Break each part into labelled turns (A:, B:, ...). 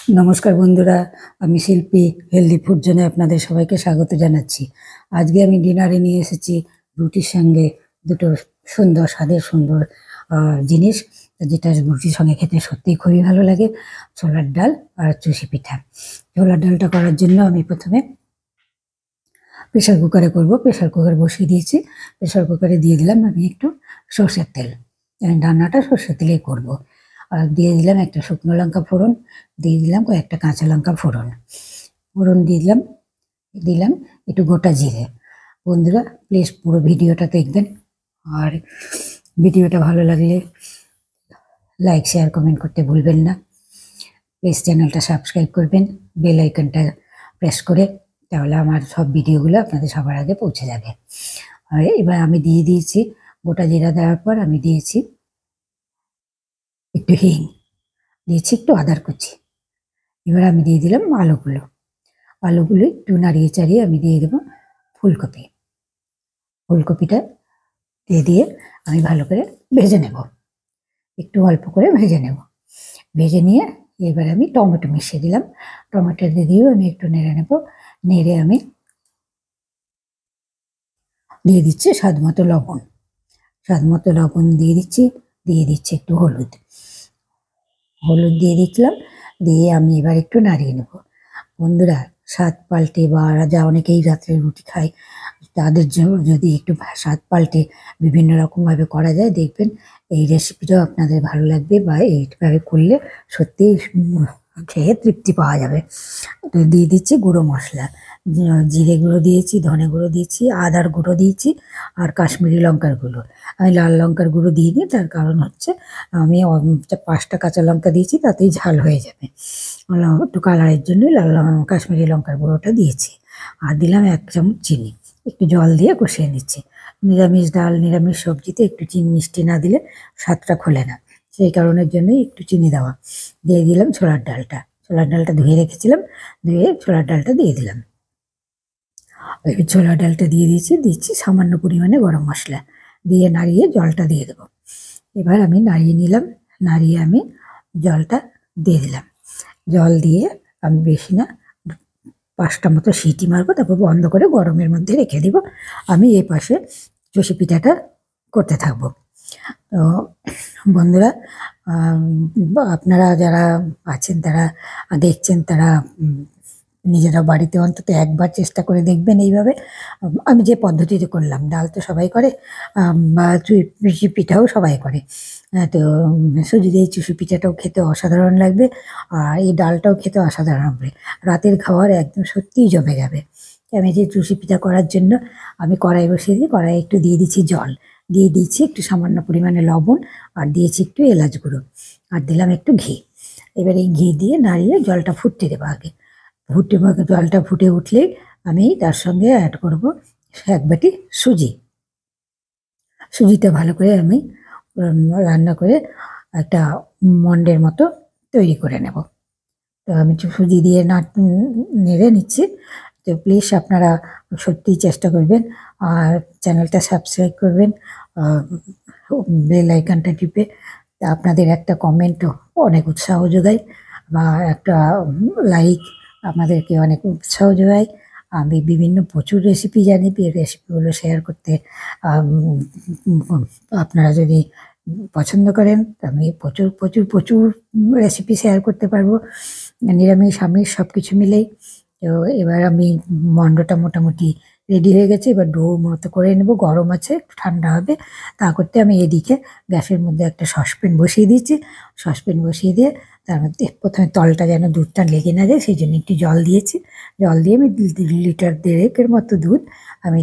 A: নমস্কার বন্ধুরা, আমি শিল্পী হেলদি ফুড জোনে আপনাদের সবাইকে স্বাগত জানাচ্ছি। আজকে আমি ডিনারে নিয়ে এসেছি রুটির সঙ্গে দুটো সুন্দর স্বাদের সুন্দর জিনিস, যেটা রুটির সঙ্গে খেতে সত্যিই খুবই ভালো লাগে। ছোলার ডাল আর চুষি পিঠা। ছোলার ডালটা করার জন্য আমি প্রথমে প্রেশার কুকারে করব। প্রেশার কুকার বসিয়ে দিয়েছি। প্রেশার কুকারে দিয়ে দিলাম আমি একটু সর্ষের তেল। রান্নাটা সর্ষের তেলেই করব। আর দিয়ে দিলাম একটা শুকনো লঙ্কা ফোড়ন, দিয়ে দিলাম কয়েকটা কাঁচা লঙ্কা ফোড়ন। ফোড়ন দিলাম দিলাম একটু গোটা জিরে। বন্ধুরা প্লিজ পুরো ভিডিওটা দেখবেন, আর ভিডিওটা ভালো লাগলে লাইক শেয়ার কমেন্ট করতে ভুলবেন না। প্লিজ চ্যানেলটা সাবস্ক্রাইব করবেন, বেল আইকনটা প্রেস করে, তাহলে আমার সব ভিডিওগুলো আপনাদের সবার আগে পৌঁছে যাবে। আর এবার আমি দিয়ে দিয়েছি গোটা জিরা দেওয়ার পর আমি দিয়েছি একটু হিং, দিয়েছি একটু আদার কুচি। এবার আমি দিয়ে দিলাম আলুগুলো একটু নাড়িয়ে চাড়িয়ে আমি দিয়ে দেবো ফুলকপি। ফুলকপিটা দিয়ে আমি ভালো করে ভেজে নেব, একটু অল্প করে ভেজে নেব। ভেজে নিয়ে এবার আমি টমেটো মিশিয়ে দিলাম। টমেটো দিয়েও আমি একটু নেড়ে নেব। নেড়ে আমি দিয়ে দিচ্ছি স্বাদ মতো লবণ। দিয়ে দিচ্ছি একটু হলুদ দিয়ে দিচ্ছিলাম। দিয়ে আমি এবার একটু নাড়িয়ে নেব। বন্ধুরা, স্বাদ পাল্টে বা যা অনেকেই রাত্রে রুটি খায়, তাদের জন্য যদি একটু স্বাদ পাল্টে বিভিন্ন রকমভাবে করা যায়, দেখবেন এই রেসিপিটাও আপনাদের ভালো লাগবে, বা এইভাবে করলে সত্যিই খেয়ে তৃপ্তি পাওয়া যাবে। তো দিয়ে দিচ্ছি গুঁড়ো মশলা। জিরে গুঁড়ো দিয়েছি, ধনে গুঁড়ো দিয়েছি, আদার গুঁড়ো দিয়েছি, আর কাশ্মীরি লঙ্কার গুঁড়ো। আমি লাল লঙ্কার গুঁড়ো দিইনি, তার কারণ হচ্ছে আমি 5টা কাঁচা লঙ্কা দিয়েছি, তাতেই ঝাল হয়ে যাবে। একটু কালারের জন্য কাশ্মীরি লঙ্কার গুঁড়োটা দিয়েছি। আর দিলাম 1 চামচ চিনি। একটু জল দিয়ে কষিয়ে নিচ্ছি। নিরামিষ ডাল, নিরামিষ সবজিতে একটু চিনি মিষ্টি না দিলে স্বাদটা খোলে না, সেই কারণের জন্যই একটু চিনি দেওয়া। দিয়ে দিলাম ছোলার ডালটা ধুয়ে রেখেছিলাম। ছোলার ডালটা দিয়ে দিলাম। ওই ছোলার ডালটা দিচ্ছি সামান্য পরিমাণে গরম মশলা দিয়ে নাড়িয়ে জলটা দিয়ে দেবো। এবার আমি নাড়িয়ে নিলাম। নাড়িয়ে আমি জলটা দিয়ে দিলাম। জল দিয়ে আমি বেশি না 5টা মতো সিটি মারবো, তারপর বন্ধ করে গরমের মধ্যে রেখে দিব। আমি এই পাশে চষি পিঠাটা করতে থাকবো। তো বন্ধুরা, আপনারা যারা আছেন, তারা দেখছেন, তারা নিজেরা বাড়িতে অন্তত একবার চেষ্টা করে দেখবেন এইভাবে। আমি যে পদ্ধতিতে করলাম, ডাল তো সবাই করে, বা চুষি পিঠাও সবাই করে। তো সুজি দিয়ে চুষি পিঠাটাও খেতে অসাধারণ লাগবে, আর এই ডালটাও খেতে অসাধারণ হবে। রাতের খাবার একদম সত্যিই জমে যাবে। আমি যে চুষি পিঠা করার জন্য আমি কড়াই বসিয়ে দিই। কড়াই একটু দিয়ে দিচ্ছি জল, দিয়ে দিচ্ছি একটু সামান্য পরিমাণে লবণ, আর দিয়েছি একটু এলাচ গুঁড়ো, আর দিলাম একটু ঘি। এবার এই ঘি দিয়ে নাড়িয়ে জলটা ফুটতে দেবো আগে। জলটা ফুটে উঠলেই আমি তার সঙ্গে অ্যাড করব 1 বাটি সুজি। সুজিটা ভালো করে আমি রান্না করে একটা মন্ডের মতো তৈরি করে নেব। তো আমি সুজি দিয়ে নেড়ে নিচ্ছি। তো প্লিজ আপনারা সত্যিই চেষ্টা করবেন, আর চ্যানেলটা সাবস্ক্রাইব করবেন, বেল আইকনটা টিপে। আপনাদের একটা কমেন্টও অনেক উৎসাহ যোগায়, বা একটা লাইক আমাদেরকে অনেক উৎসাহ যোগায়। আমি প্রচুর রেসিপি জানি, রেসিপিগুলো শেয়ার করতে আপনারা যদি পছন্দ করেন, আমি প্রচুর প্রচুর প্রচুর রেসিপি শেয়ার করতে পারবো, নিরামিষ আমিষ সব কিছু মিলেই। তো এবার আমি মন্ডটা মোটামুটি রেডি হয়ে গেছে। এবার ডো মতো করে নেব। গরম আছে, একটু ঠান্ডা হবে। তা করতে আমি এদিকে গ্যাসের মধ্যে একটা সসপ্যান বসিয়ে দিয়েছি। সসপ্যান বসিয়ে দিয়ে তার মধ্যে প্রথমে তলটা যেন দুধটা লেগে না যায়, সেই জন্য একটু জল দিয়েছি। জল দিয়ে আমি 1.5 লিটার মতো দুধ আমি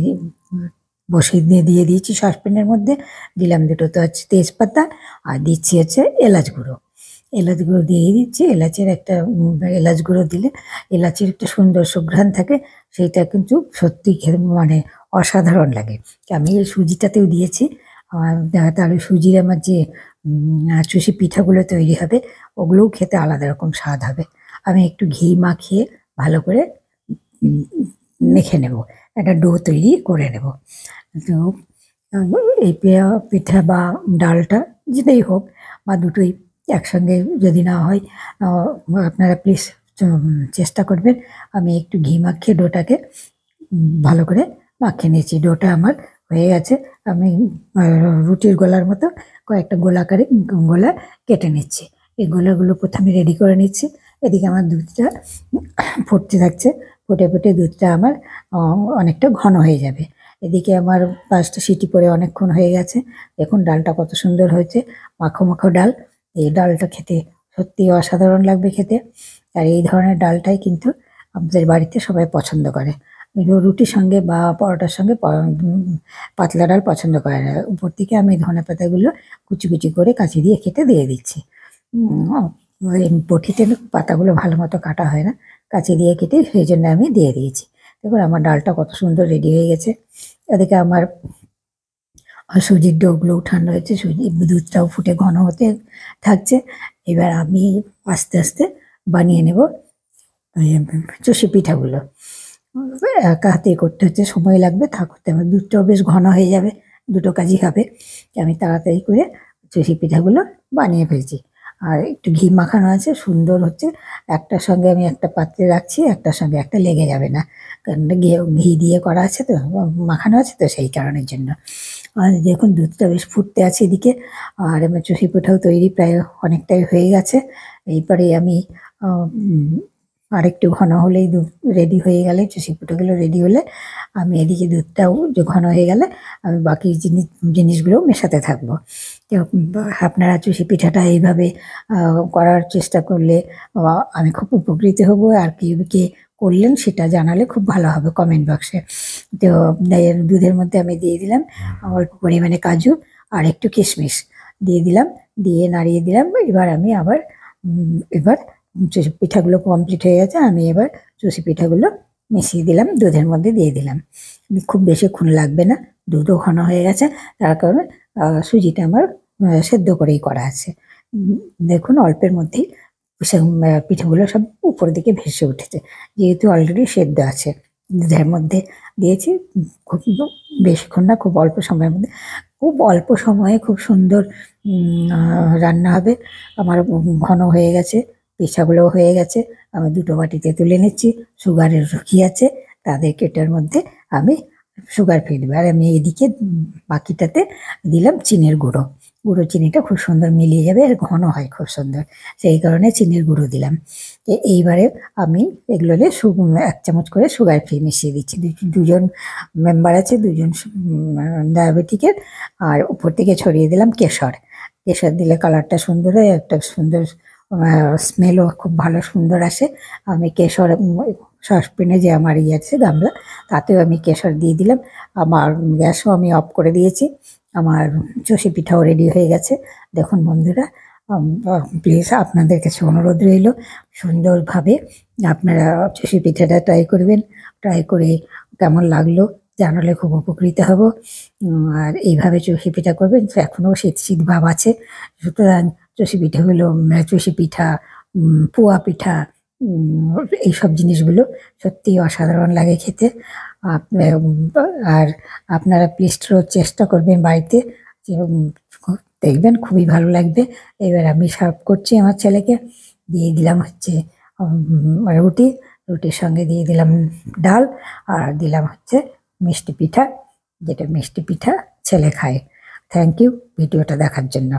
A: বসিয়ে দিয়ে দিয়েছি সসপ্যানের মধ্যে। দিলাম 2টো তেজপাতা, আর দিচ্ছি হচ্ছে এলাচ গুঁড়ো। এলাচ গুঁড়ো দিয়ে দিচ্ছি। এলাচ গুঁড়ো দিলে এলাচের একটা সুন্দর সুঘ্রাণ থাকে, সেইটা কিন্তু সত্যি খেতে মানে অসাধারণ লাগে। আমি এই সুজিটাতেও দিয়েছি। তাহলে সুজির আমার যে চুষি পিঠাগুলো তৈরি হবে, ওগুলোও খেতে আলাদা রকম স্বাদ হবে। আমি একটু ঘি মাখিয়ে ভালো করে মেখে নেব, একটা ডো তৈরি করে নেব। তো এই পিঠা বা ডালটা যেটাই হোক, বা দুটোই একসঙ্গে যদি না হয় আপনারা প্লিজ চেষ্টা করবেন। আমি একটু ঘি মাখিয়ে ডোটাকে ভালো করে মাখিয়ে নিয়েছি। ডোটা আমার হয়ে গেছে। আমি রুটির গোলার মতো কয়েকটা গোলাকারে গোলা কেটে নিচ্ছি। এই গোলাগুলো প্রথমে রেডি করে নিচ্ছি। এদিকে আমার দুধটা ফুটতে থাকছে। ফুটে ফুটে দুধটা আমার অনেকটা ঘন হয়ে যাবে। এদিকে আমার 5টা সিটি পড়ে অনেকক্ষণ হয়ে গেছে। দেখুন ডালটা কত সুন্দর হয়েছে, মাখো মাখো ডাল। এই ডালটা খেতে সত্যি অসাধারণ লাগবে খেতে। আর এই ধরনের ডালটাই কিন্তু আমাদের বাড়িতে সবাই পছন্দ করে। রুটির সঙ্গে বা পরোটার সঙ্গে পাতলা ডাল পছন্দ করে না। উপর থেকে আমি ধনেপাতাগুলো কুচি কুচি করে কাঁচি দিয়ে কেটে দিয়ে দিচ্ছি। ওই বটিতে পাতাগুলো ভালো মতো কাটা হয় না, কাঁচি দিয়ে কেটে সেই জন্য আমি দিয়ে দিয়েছি। দেখুন আমার ডালটা কত সুন্দর রেডি হয়ে গেছে। এদিকে আমার সুজির ডোগুলো উঠানো হয়েছে, দুধটাও ফুটে ঘন হতে থাকছে। এবার আমি আস্তে আস্তে বানিয়ে নেব চষি পিঠাগুলো। একা হাতে করতে হচ্ছে, সময় লাগবে, তা করতে হবে। দুধটাও বেশ ঘন হয়ে যাবে, দুটো কাজই হবে। আমি তাড়াতাড়ি করে চষি পিঠাগুলো বানিয়ে ফেলছি। আর একটু ঘি মাখানো আছে, সুন্দর হচ্ছে। একটার সঙ্গে আমি একটা পাত্রে রাখছি, একটার সঙ্গে একটা লেগে যাবে না, কারণ ঘি দিয়ে করা আছে তো, মাখানো আছে তো, সেই কারণের জন্য। আর দেখুন দুধটা বেশ ফুটতে আছে এদিকে। আর আমার চষি পিঠাও তৈরি প্রায় অনেকটাই হয়ে গেছে। এইবারে আমি আরেকটু ঘন হলেই দুধ রেডি হয়ে গেলে, চষি পিঠাগুলো রেডি হলে আমি এদিকে দুধটাও যে ঘন হয়ে গেলে আমি বাকি জিনিসগুলো মেশাতে থাকবো। তো আপনারা চষি পিঠাটা এইভাবে করার চেষ্টা করলে আমি খুব উপকৃত হব। আর কে করলেন সেটা জানালে খুব ভালো হবে কমেন্ট বক্সে। তো দুধের মধ্যে আমি দিয়ে দিলাম অল্প পরিমাণে কাজু আর একটু কিশমিশ দিয়ে দিলাম, দিয়ে নাড়িয়ে দিলাম। এবার আমি আবার এবার চষি পিঠাগুলো কমপ্লিট হয়ে গেছে। আমি এবার চষি পিঠাগুলো মিশিয়ে দিলাম, দুধের মধ্যে দিয়ে দিলাম। খুব বেশিক্ষণ লাগবে না, দুধও ঘন হয়ে গেছে। তার কারণে সুজিটা আমার সেদ্ধ করেই করা আছে। দেখুন অল্পের মধ্যেই পিঠাগুলো সব উপর দিকে ভেসে উঠেছে, যেহেতু অলরেডি সেদ্ধ আছে। দুধের মধ্যে দিয়েছি, খুব বেশিক্ষণ না, খুব অল্প সময়ের মধ্যে, খুব অল্প সময়ে খুব সুন্দর রান্না হবে। আমার ঘন হয়ে গেছে, পিঠাগুলোও হয়ে গেছে। আমি দুটো বাটিতে তুলে নিচ্ছি। সুগারের রুটি আছে, তাদেরকে এটার মধ্যে আমি সুগার ফ্রি দেবো। আর আমি এদিকে বাকিটাতে দিলাম চিনির গুঁড়ো। গুঁড়ো চিনিটা খুব সুন্দর মিলিয়ে যাবে, আর ঘন হয় খুব সুন্দর, সেই কারণে চিনির গুঁড়ো দিলাম। এইবারে আমি এগুলোতে 1 চামচ করে সুগার ফ্রি মিশিয়ে দিচ্ছি। দুজন মেম্বার আছে, দুজন ডায়াবেটিকের। আর উপর থেকে ছড়িয়ে দিলাম কেশর। কেশর দিলে কালারটা সুন্দর হয়, একটা সুন্দর স্মেলও খুব ভালো সুন্দর আসে। আমি কেশর সসপ্যানে যে আমার ইয়ে আছে গামলা, তাতেও আমি কেশর দিয়ে দিলাম। আমার গ্যাসও আমি অফ করে দিয়েছি। আমার চষি পিঠাও রেডি হয়ে গেছে। দেখুন বন্ধুরা, প্লিজ আপনাদের কাছে অনুরোধ রইল, সুন্দরভাবে আপনারা চষি পিঠাটা ট্রাই করবেন। ট্রাই করে কেমন লাগলো জানালে খুব উপকৃত হব। আর এইভাবে চষি পিঠা করবেন। এখনও শীত শীত ভাব আছে, সুতরাং চষি পিঠাগুলো, চষি পিঠা, পোয়া পিঠা, এইসব জিনিসগুলো সত্যিই অসাধারণ লাগে খেতে। আর আপনারা প্লিজ চেষ্টা করবেন বাড়িতে, দেখবেন খুবই ভালো লাগবে। এবার আমি সার্ভ করছি আমার ছেলেকে। দিয়ে দিলাম হচ্ছে রুটি, রুটির সঙ্গে দিয়ে দিলাম ডাল, আর দিলাম হচ্ছে মিষ্টি পিঠা, যেটা মিষ্টি পিঠা ছেলে খায়। থ্যাংক ইউ ভিডিওটা দেখার জন্য।